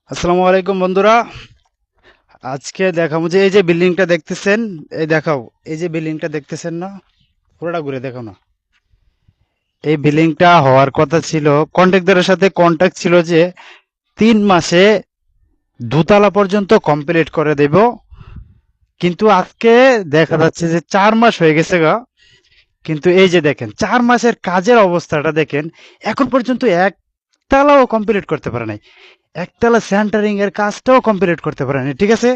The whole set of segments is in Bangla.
আসসালামু আলাইকুম বন্ধুরা। আজকে দেখাবো যে এই যে বিল্ডিংটা দেখতেছেন, এই দেখাও, এই যে বিল্ডিংটা দেখতেছেন না, পুরোটা ঘুরে দেখাও না। এই বিল্ডিংটা হওয়ার কথা ছিল, কন্ট্রাক্টরের সাথে কন্ট্যাক্ট ছিল যে 3 মাসে দোতলা পর্যন্ত কমপ্লিট করে দেব। কিন্তু আজকে দেখা যাচ্ছে যে 4 মাস হয়ে গেছে গা। কিন্তু এই যে দেখেন 4 মাসের কাজের অবস্থাটা দেখেন, এখন পর্যন্ত একতলাও কমপ্লিট করতে পারে নাই। একতলা সেন্টারিং এর কাজটাও কমপ্লিট করতে পারে নাই, ঠিক আছে?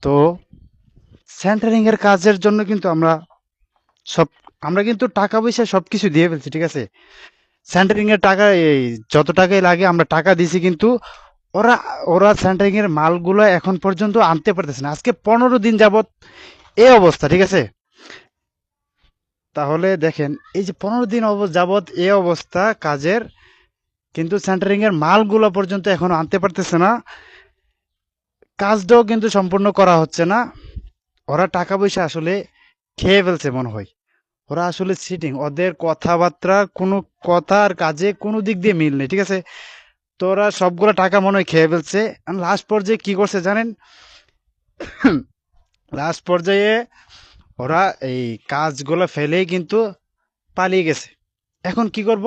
তো সেন্টারিং এর কাজের জন্য কিন্তু সব আমরা কিন্তু টাকা পয়সা সবকিছু দিয়ে ফেলছি, ঠিক আছে? সেন্টারিং এর টাকা, এই যত টাকাই লাগে আমরা টাকা দিছি, কিন্তু ওরা ওরা সেন্টারিং এর মালগুলো এখন পর্যন্ত আনতে পারতেছে না। আজকে 15 দিন যাবত এই অবস্থা, ঠিক আছে? তাহলে দেখেন, এই যে 15 দিন যাবত এই অবস্থা কাজের, কিন্তু সেন্টারিং এর মালগুলো পর্যন্ত এখনো আনতে পারতেছে না। কাজটাও কিন্তু সম্পূর্ণ করা হচ্ছে না। ওরা টাকা পয়সা আসলে খেয়ে ফেলছে মনে হয়। ওরা আসলে চিটিং, ওদের কথাবার্তা কোনো কথা আর কাজে কোনো দিক দিয়ে মিল নেই, ঠিক আছে? তো ওরা সবগুলো টাকা মনে হয় খেয়ে ফেলছে। লাস্ট পর্যায়ে কি করছে জানেন? লাস্ট পর্যায়ে ওরা এই কাজগুলো ফেলেই কিন্তু পালিয়ে গেছে। এখন কি করব?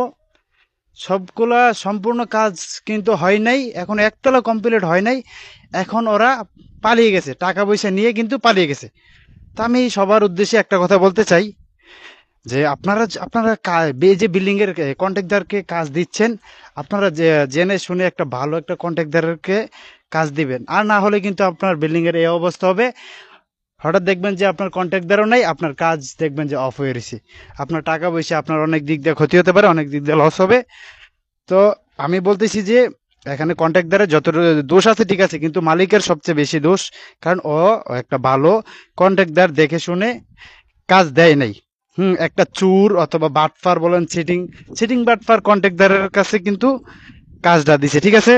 সবগুলা সম্পূর্ণ কাজ কিন্তু হয় নাই, এখন একতলা কমপ্লিট হয় নাই। এখন ওরা পালিয়ে গেছে, টাকা পয়সা নিয়ে কিন্তু পালিয়ে গেছে। তো আমি সবার উদ্দেশ্যে একটা কথা বলতে চাই, যে আপনারা এই যে বিল্ডিং এর কন্ট্রাক্টরকে কাজ দিচ্ছেন, আপনারা যে জেনে শুনে একটা ভালো একটা কন্ট্রাক্টরকে কাজ দিবেন। আর না হলে কিন্তু আপনার বিল্ডিং এর এই অবস্থা হবে। হঠাৎ দেখবেন যে আপনার কন্ট্রাক্টরও নাই, আপনার কাজ দেখবেন যে অফ হয়ে রয়েছে। আপনার টাকা পয়সা আপনার অনেক দিক দিয়ে ক্ষতি হতে পারে, অনেক দিক দিয়ে লস হবে। তো আমি বলতেছি যে এখানে কন্ট্রাক্টরের যত দোষ আছে ঠিক আছে, কিন্তু মালিকের সবচেয়ে বেশি দোষ। কারণ ও একটা ভালো কন্ট্রাক্টর দেখে শুনে কাজ দেয় নাই। একটা চুর অথবা বাটফার বলেন, চিটিং চিটিং বাটফার কন্ট্রাক্টরের কাছে কিন্তু কাজটা দিছে, ঠিক আছে?